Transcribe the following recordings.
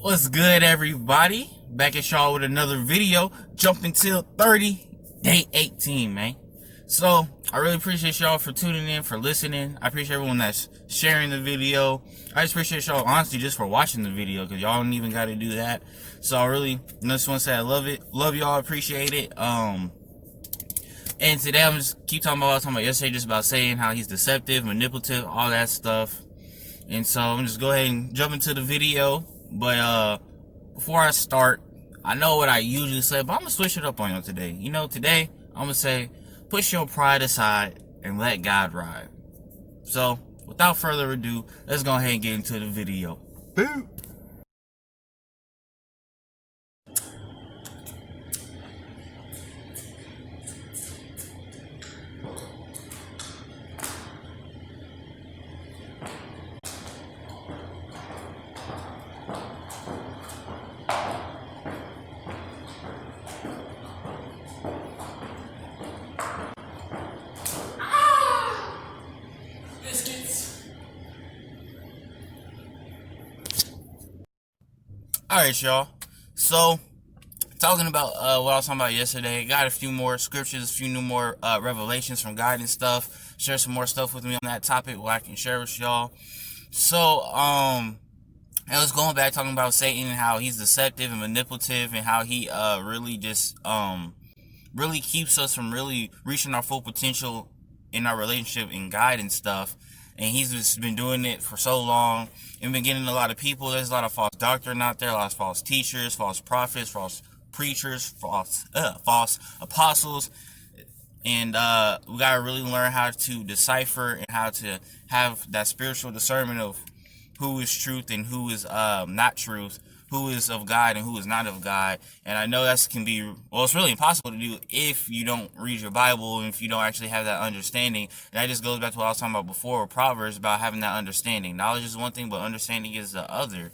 What's good, everybody? Back at y'all with another video. Jumping till 30, day 18, man. So, I really appreciate y'all for tuning in, for listening. I appreciate everyone that's sharing the video. I just appreciate y'all, honestly, just for watching the video, because y'all don't even got to do that. So, I just want to say I love it. Love y'all, appreciate it. And today I'm just keep talking about what I was talking about yesterday, just about saying how he's deceptive, manipulative, all that stuff. And so I'm just go ahead and jump into the video. But before I start, I know what I usually say, but I'm gonna switch it up on you today. Today I'm gonna say, push your pride aside and let God ride. So without further ado, let's go ahead and get into the video. Boo! Alright, y'all. So, talking about what I was talking about yesterday, got a few more scriptures, a few more revelations from God and stuff. Share some more stuff with me on that topic what I can share with y'all. So, I was going back talking about Satan and how he's deceptive and manipulative and how he really just really keeps us from really reaching our full potential in our relationship and God and stuff. And he's just been doing it for so long and been getting a lot of people. There's a lot of false doctrine out there, a lot of false teachers, false prophets, false preachers, false apostles. And we got to really learn how to decipher and how to have that spiritual discernment of who is truth and who is not truth, who is of God and who is not of God. And I know that can be, well, it's really impossible to do if you don't read your Bible and if you don't actually have that understanding. And that just goes back to what I was talking about before with Proverbs, about having that understanding. Knowledge is one thing, but understanding is the other.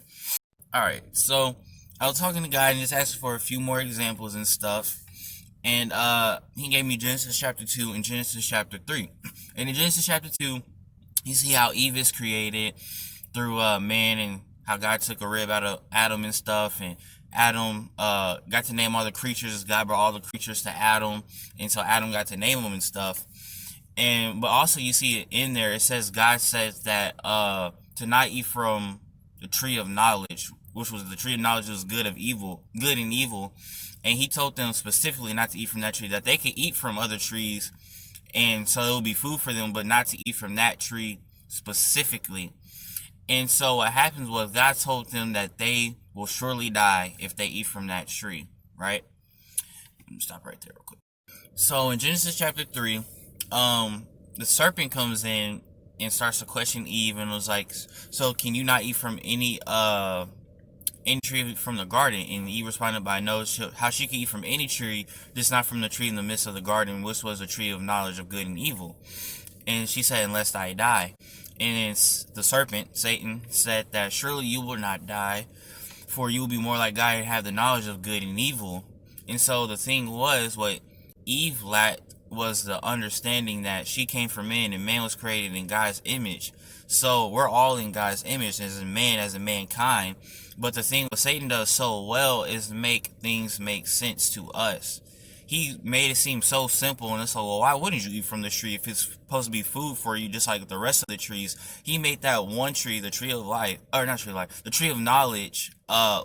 Alright, so I was talking to God and just asked for a few more examples and stuff. And he gave me Genesis chapter 2 and Genesis chapter 3. And in Genesis chapter 2, you see how Eve is created through man, and how God took a rib out of Adam and stuff, and Adam got to name all the creatures. God brought all the creatures to Adam, and so Adam got to name them and stuff. But also you see it in there, it says God says that to not eat from the tree of knowledge, which was the tree of knowledge was good and evil, and he told them specifically not to eat from that tree, that they could eat from other trees, and so it would be food for them, but not to eat from that tree specifically. And so what happens was God told them that they will surely die if they eat from that tree, right? Let me stop right there real quick. So in Genesis chapter 3, the serpent comes in and starts to question Eve and was like, so can you not eat from any tree from the garden? And Eve responded by no, how she could eat from any tree, just not from the tree in the midst of the garden, which was a tree of knowledge of good and evil. And she said, unless I die. And the serpent, Satan, said that surely you will not die, for you will be more like God and have the knowledge of good and evil. And so the thing was, what Eve lacked was the understanding that she came from man, and man was created in God's image. So we're all in God's image as a man, as a mankind. But the thing what Satan does so well is make things make sense to us. He made it seem so simple, and it's like, well, why wouldn't you eat from this tree if it's supposed to be food for you, just like the rest of the trees? He made that one tree, the tree of life, or not tree of life, the tree of knowledge,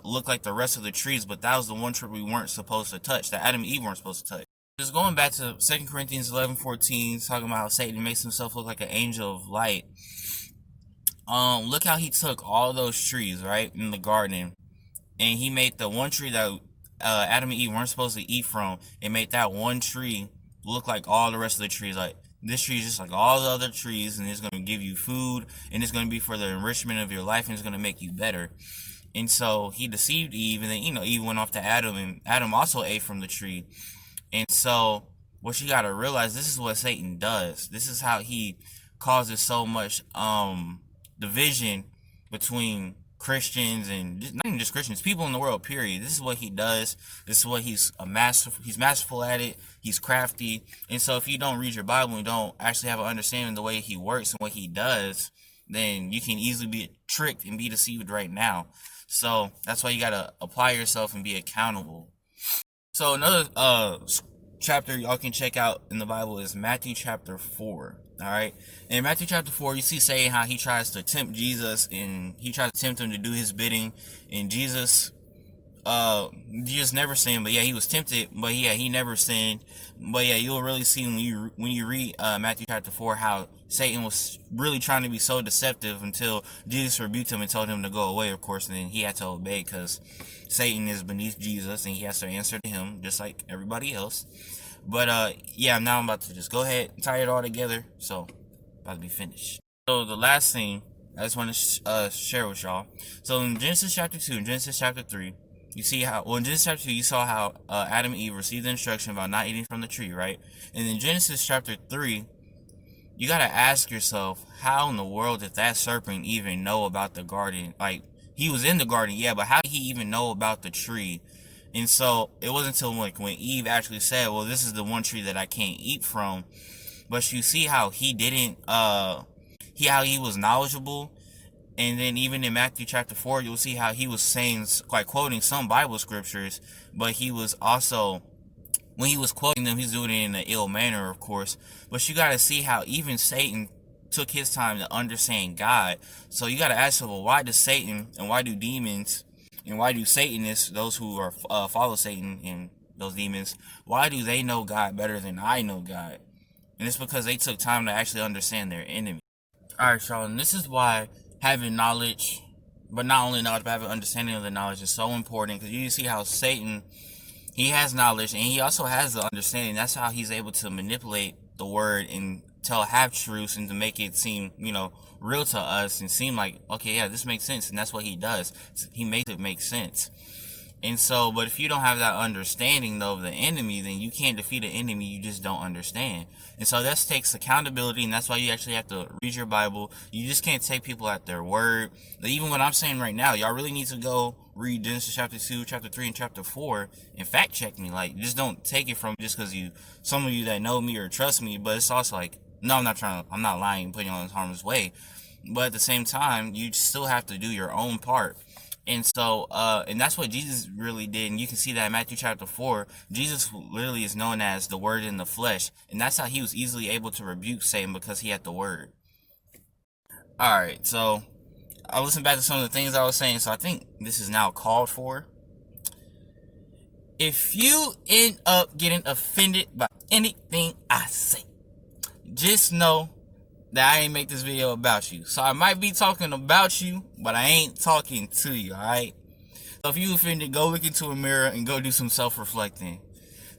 look like the rest of the trees, but that was the one tree we weren't supposed to touch, that Adam and Eve weren't supposed to touch. Just going back to 2 Corinthians 11:14, talking about how Satan makes himself look like an angel of light. Look how he took all those trees, right, in the garden, and he made the one tree that Adam and Eve weren't supposed to eat from, and made that one tree look like all the rest of the trees. Like, this tree is just like all the other trees, and it's going to give you food, and it's going to be for the enrichment of your life, and it's going to make you better. And so he deceived Eve, and then, Eve went off to Adam, and Adam also ate from the tree. And so what you got to realize, this is what Satan does. This is how he causes so much division between Christians, and not even just Christians, people in the world, period. This is what he does. This is what he's masterful at it. He's crafty. And so if you don't read your Bible and don't actually have an understanding of the way he works and what he does, then you can easily be tricked and be deceived right now. So that's why you gotta apply yourself and be accountable. So another chapter y'all can check out in the Bible is Matthew chapter 4. Alright? In Matthew chapter 4, you see Satan how he tries to tempt Jesus, and he tries to tempt him to do his bidding, and Jesus never sinned, but yeah, he was tempted, but yeah, he never sinned. But yeah, you'll really see when you read Matthew chapter 4 how Satan was really trying to be so deceptive until Jesus rebuked him and told him to go away, of course, and then he had to obey because Satan is beneath Jesus and he has to answer to him just like everybody else. But yeah, now I'm about to just go ahead and tie it all together, so about to be finished. So the last thing I just want to share with y'all. So in Genesis chapter 2 and Genesis chapter 3, you see how, well, in Genesis chapter 2, you saw how Adam and Eve received the instruction about not eating from the tree, right? And in Genesis chapter 3, you gotta ask yourself, how in the world did that serpent even know about the garden? Like, he was in the garden, yeah, but how did he even know about the tree? And so, it wasn't until like when Eve actually said, well, this is the one tree that I can't eat from. But you see how he didn't, how he was knowledgeable. And then even in Matthew chapter 4, you'll see how he was saying, like quoting some Bible scriptures, but he was also, when he was quoting them, he's doing it in an ill manner, of course. But you got to see how even Satan took his time to understand God. So you got to ask yourself, well, why does Satan and why do demons and why do Satanists, those who are follow Satan and those demons, why do they know God better than I know God? And it's because they took time to actually understand their enemy. Alright, y'all, and this is why having knowledge, but not only knowledge, but having understanding of the knowledge is so important, because you see how Satan, he has knowledge and he also has the understanding. That's how he's able to manipulate the word and tell half-truths and to make it seem, real to us and seem like, okay, yeah, this makes sense. And that's what he does. He makes it make sense. And so, but if you don't have that understanding, though, of the enemy, then you can't defeat an enemy you just don't understand. And so that takes accountability, and that's why you actually have to read your Bible. You just can't take people at their word. But even what I'm saying right now, y'all really need to go read Genesis chapter 2, chapter 3, and chapter 4, and fact check me. Like, just don't take it from just because some of you that know me or trust me, but it's also like, no, I'm not lying, putting you on harm's way. But at the same time, you still have to do your own part. And so, and that's what Jesus really did. And you can see that in Matthew chapter 4, Jesus literally is known as the Word in the flesh. And that's how he was easily able to rebuke Satan, because he had the Word. Alright, so I listened back to some of the things I was saying, so I think this is now called for. If you end up getting offended by anything I say, just know that I ain't make this video about you. So I might be talking about you, but I ain't talking to you, alright? So if you offended, go look into a mirror and go do some self-reflecting.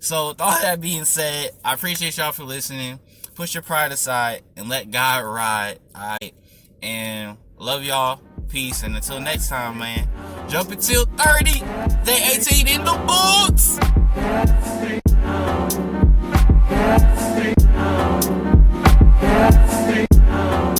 So with all that being said, I appreciate y'all for listening. Push your pride aside and let God ride, alright? And love y'all. Peace. And until next time, man. Jump until 30. They 18 in the books.